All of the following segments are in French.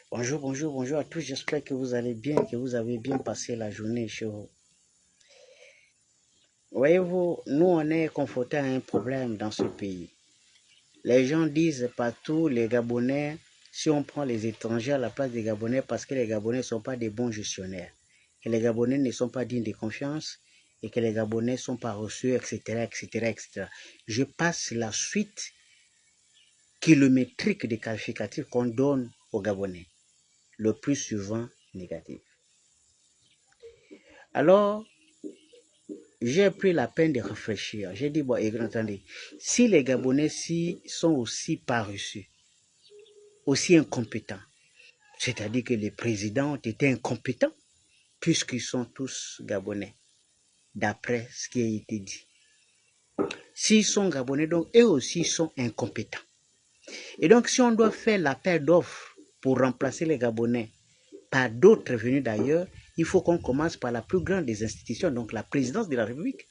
Bonjour, bonjour, bonjour à tous. J'espère que vous allez bien, que vous avez bien passé la journée chez vous. Voyez-vous, nous, on est confrontés à un problème dans ce pays. Les gens disent partout, les Gabonais, si on prend les étrangers à la place des Gabonais, parce que les Gabonais ne sont pas des bons gestionnaires, que les Gabonais ne sont pas dignes de confiance et que les Gabonais ne sont pas reçus, etc., etc., etc. Je passe la suite kilométrique des qualificatifs qu'on donne aux Gabonais, le plus souvent négatif. Alors, j'ai pris la peine de réfléchir. J'ai dit, bon, attendez, si les Gabonais sont aussi paresseux, aussi incompétents, c'est-à-dire que les présidents ont été incompétents, puisqu'ils sont tous Gabonais, d'après ce qui a été dit. S'ils sont Gabonais, donc eux aussi sont incompétents. Et donc, si on doit faire l'appel d'offres pour remplacer les Gabonais par d'autres venus d'ailleurs, il faut qu'on commence par la plus grande des institutions, donc la présidence de la République.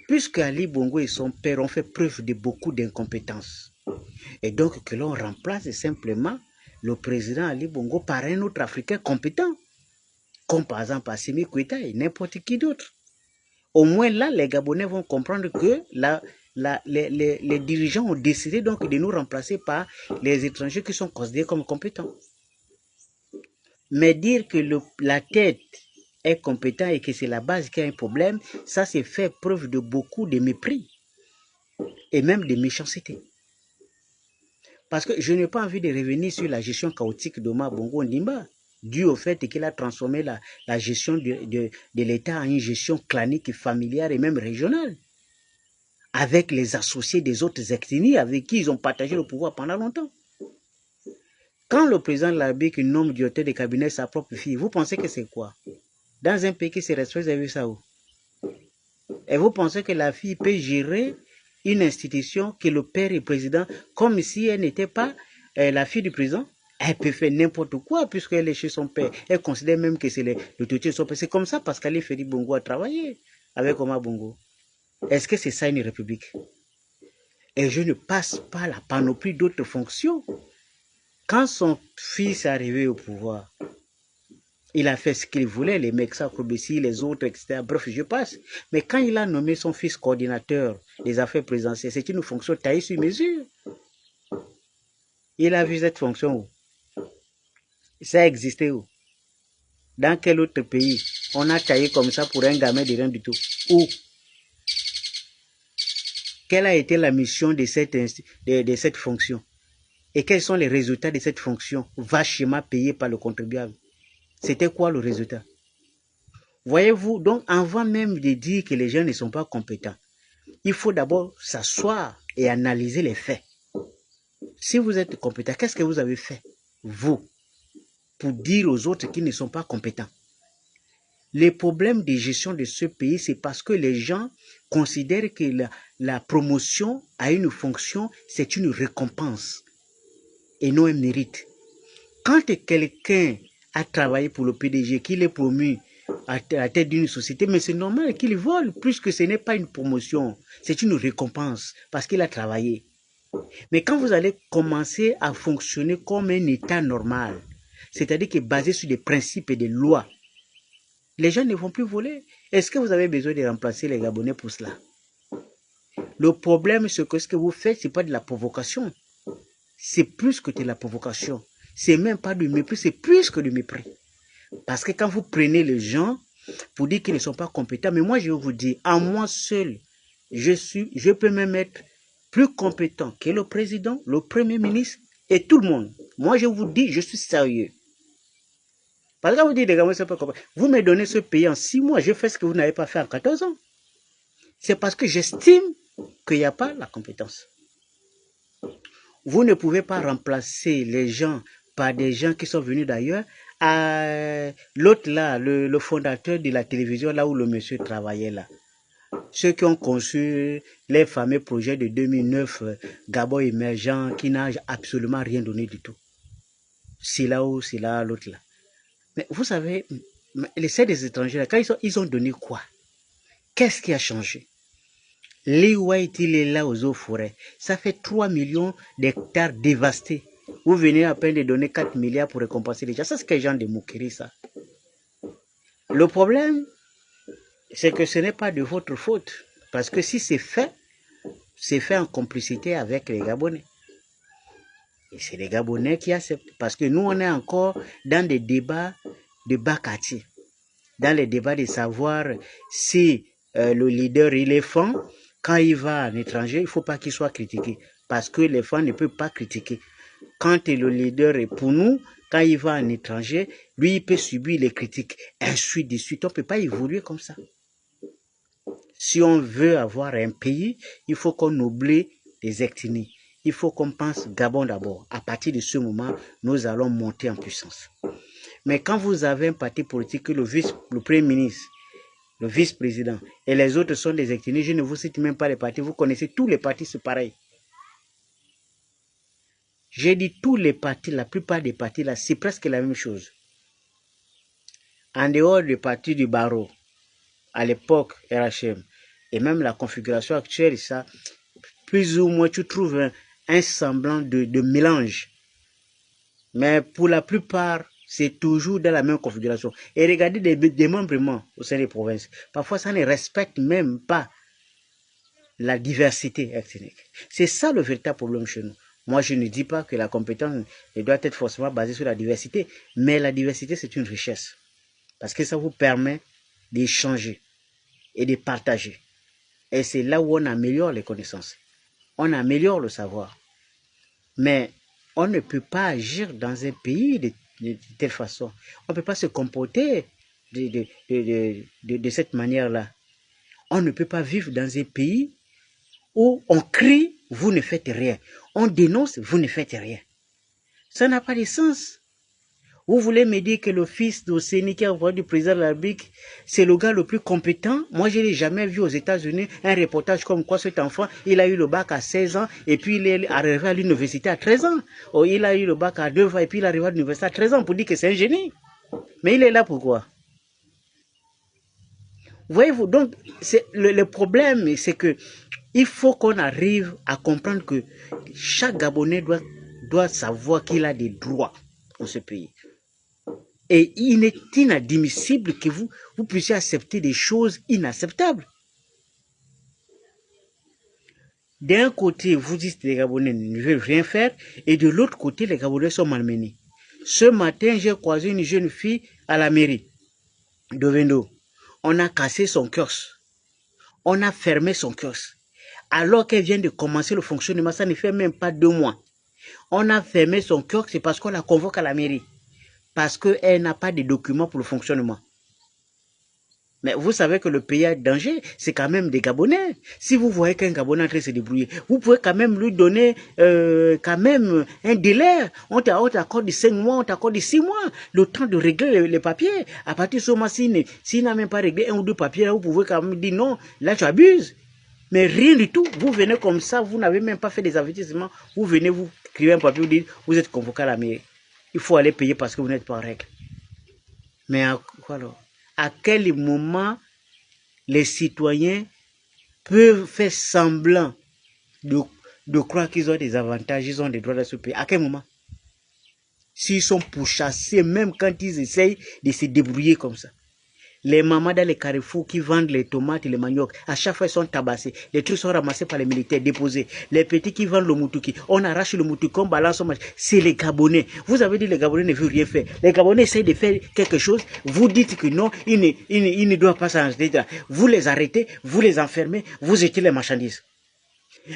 Puisque Ali Bongo et son père ont fait preuve de beaucoup d'incompétence. Et donc que l'on remplace simplement le président Ali Bongo par un autre Africain compétent, comme par exemple Assimi Goïta et n'importe qui d'autre. Au moins là, les Gabonais vont comprendre que les dirigeants ont décidé donc de nous remplacer par les étrangers qui sont considérés comme compétents. Mais dire que la tête est compétente et que c'est la base qui a un problème, ça c'est fait preuve de beaucoup de mépris et même de méchanceté. Parce que je n'ai pas envie de revenir sur la gestion chaotique d'Omar Bongo Ondimba, dû au fait qu'il a transformé la gestion de l'État en une gestion clanique, familiale et même régionale, avec les associés des autres ethnies avec qui ils ont partagé le pouvoir pendant longtemps. Quand le président de la République nomme directeur de cabinet sa propre fille, vous pensez que c'est quoi? Dans un pays qui se respecte, vous avez vu ça où? Et vous pensez que la fille peut gérer une institution que le père est président comme si elle n'était pas la fille du président? Elle peut faire n'importe quoi puisqu'elle est chez son père. Elle considère même que c'est l'autorité de son père. C'est comme ça parce qu'Ali Feri Bongo a travaillé avec Omar Bongo. Est-ce que c'est ça une république? Et je ne passe pas la panoplie d'autres fonctions. Quand son fils est arrivé au pouvoir, il a fait ce qu'il voulait, les Mexa Kobesi, les autres, etc. Bref, je passe. Mais quand il a nommé son fils coordinateur des affaires présidentielles, c'est une fonction taillée sur mesure. Il a vu cette fonction où? Ça existait où? Dans quel autre pays on a taillé comme ça pour un gamin de rien du tout? Où? Quelle a été la mission de cette fonction? Et quels sont les résultats de cette fonction vachement payée par le contribuable? C'était quoi le résultat? Voyez-vous, donc avant même de dire que les gens ne sont pas compétents, il faut d'abord s'asseoir et analyser les faits. Si vous êtes compétent, qu'est-ce que vous avez fait, vous, pour dire aux autres qui ne sont pas compétents? Les problèmes de gestion de ce pays, c'est parce que les gens considèrent que la promotion à une fonction, c'est une récompense et non un mérite. Quand quelqu'un a travaillé pour le PDG, qu'il est promu à la tête d'une société, mais c'est normal qu'il vole, puisque ce n'est pas une promotion, c'est une récompense, parce qu'il a travaillé. Mais quand vous allez commencer à fonctionner comme un État normal, c'est-à-dire que basé sur des principes et des lois, les gens ne vont plus voler. Est-ce que vous avez besoin de remplacer les Gabonais pour cela? Le problème, c'est que ce que vous faites, ce n'est pas de la provocation. C'est plus que de la provocation. C'est même pas du mépris, c'est plus que du mépris. Parce que quand vous prenez les gens pour dire qu'ils ne sont pas compétents, mais moi je vais vous dire, à moi seul, je peux même être plus compétent que le président, le premier ministre et tout le monde. Moi je vous dis, je suis sérieux. Parce que quand vous dites, les gars, vous me donnez ce pays en 6 mois, je fais ce que vous n'avez pas fait en 14 ans. C'est parce que j'estime qu'il n'y a pas la compétence. Vous ne pouvez pas remplacer les gens par des gens qui sont venus d'ailleurs. L'autre là, le fondateur de la télévision, là où le monsieur travaillait là. Ceux qui ont conçu les fameux projets de 2009, Gabon émergent, qui n'a absolument rien donné du tout. C'est là où, c'est là, l'autre là. Mais vous savez, les services des étrangers, là, quand ils ont donné quoi? Qu'est-ce qui a changé? L'Iwaïti, il est là aux eaux forêts. Ça fait 3 millions d'hectares dévastés. Vous venez à peine de donner 4 milliards pour récompenser les gens. Ça, c'est quel genre de moquerie, ça? Le problème, c'est que ce n'est pas de votre faute. Parce que si c'est fait en complicité avec les Gabonais. Et c'est les Gabonais qui acceptent. Parce que nous, on est encore dans des débats de bas quartier. Dans les débats de savoir si le leader, il est fan. Quand il va en étranger, il ne faut pas qu'il soit critiqué. Parce que les fans ne peuvent pas critiquer. Quand le leader est pour nous, quand il va en étranger, lui, il peut subir les critiques. Ainsi de suite. On ne peut pas évoluer comme ça. Si on veut avoir un pays, il faut qu'on oublie les ethnies. Il faut qu'on pense Gabon d'abord. À partir de ce moment, nous allons monter en puissance. Mais quand vous avez un parti politique, le premier ministre, le vice-président, et les autres sont des ethnies, je ne vous cite même pas les partis, vous connaissez tous les partis, c'est pareil. J'ai dit tous les partis, la plupart des partis là, c'est presque la même chose. En dehors du parti du barreau, à l'époque RHM, et même la configuration actuelle, ça, plus ou moins tu trouves un semblant de mélange. Mais pour la plupart, c'est toujours dans la même configuration. Et regardez des démembrements au sein des provinces. Parfois, ça ne respecte même pas la diversité ethnique. C'est ça le véritable problème chez nous. Moi, je ne dis pas que la compétence doit être forcément basée sur la diversité, mais la diversité, c'est une richesse. Parce que ça vous permet d'échanger et de partager. Et c'est là où on améliore les connaissances. On améliore le savoir. Mais on ne peut pas agir dans un pays de telle façon. On ne peut pas se comporter de cette manière-là. On ne peut pas vivre dans un pays où on crie, vous ne faites rien. On dénonce, vous ne faites rien. Ça n'a pas de sens. Vous voulez me dire que le fils d'Osseni qui a envoyé du président de la République, c'est le gars le plus compétent? Moi, je n'ai jamais vu aux États-Unis un reportage comme quoi cet enfant, il a eu le bac à 16 ans et puis il est arrivé à l'université à 13 ans. Ou il a eu le bac à 2 ans et puis il est arrivé à l'université à 13 ans pour dire que c'est un génie. Mais il est là pourquoi? Voyez-vous, donc, le problème, c'est que il faut qu'on arrive à comprendre que chaque Gabonais doit savoir qu'il a des droits dans ce pays. Et il est inadmissible que vous puissiez accepter des choses inacceptables. D'un côté, vous dites que les Gabonais ne veulent rien faire, et de l'autre côté, les Gabonais sont malmenés. Ce matin, j'ai croisé une jeune fille à la mairie de Vendo. On a cassé son kiosque. On a fermé son kiosque. Alors qu'elle vient de commencer le fonctionnement, ça ne fait même pas 2 mois. On a fermé son kiosque, c'est parce qu'on la convoque à la mairie. Parce qu'elle n'a pas de documents pour le fonctionnement. Mais vous savez que le pays a danger, c'est quand même des Gabonais. Si vous voyez qu'un Gabonais est en train de se débrouiller, vous pouvez quand même lui donner quand même un délai. On t'accorde 5 mois, on t'accorde 6 mois, le temps de régler les papiers. À partir de ce moment, s'il n'a même pas réglé 1 ou 2 papiers, là, vous pouvez quand même dire non, là tu abuses. Mais rien du tout, vous venez comme ça, vous n'avez même pas fait des avertissements, vous venez, vous écrivez un papier, vous dites, vous êtes convoqué à la mairie. Il faut aller payer parce que vous n'êtes pas en règle. Mais alors, à quel moment les citoyens peuvent faire semblant de croire qu'ils ont des avantages, ils ont des droits dans ce pays? À quel moment? S'ils sont pourchassés, même quand ils essayent de se débrouiller comme ça. Les mamans dans les carrefours qui vendent les tomates et les maniocs, à chaque fois ils sont tabassés. Les trucs sont ramassés par les militaires, déposés. Les petits qui vendent le moutouki, on arrache le moutouki, on balance au marché. C'est les Gabonais. Vous avez dit les Gabonais ne veulent rien faire. Les Gabonais essayent de faire quelque chose. Vous dites que non, ils ne doivent pas s'arrêter. Vous les arrêtez, vous les enfermez, vous jetez les marchandises.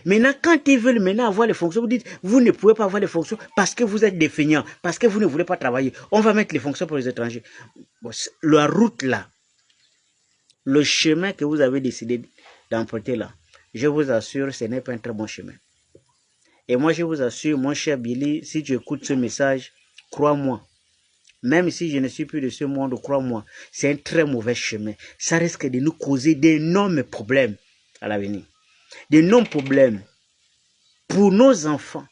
Maintenant, quand ils veulent maintenant avoir les fonctions, vous dites, vous ne pouvez pas avoir les fonctions parce que vous êtes des feignants, parce que vous ne voulez pas travailler. On va mettre les fonctions pour les étrangers. Bon, la route là, le chemin que vous avez décidé d'emprunter là, je vous assure, ce n'est pas un très bon chemin. Et moi, je vous assure, mon cher Billy, si tu écoutes ce message, crois-moi, même si je ne suis plus de ce monde, crois-moi, c'est un très mauvais chemin. Ça risque de nous causer d'énormes problèmes à l'avenir. D'énormes problèmes pour nos enfants.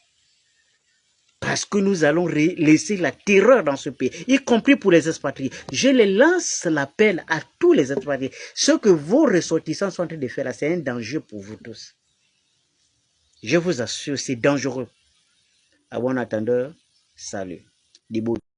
Parce que nous allons laisser la terreur dans ce pays, y compris pour les expatriés. Je les lance l'appel à tous les expatriés. Ce que vos ressortissants sont en train de faire là, c'est un danger pour vous tous. Je vous assure, c'est dangereux. À bon attendeur, salut. Dibou.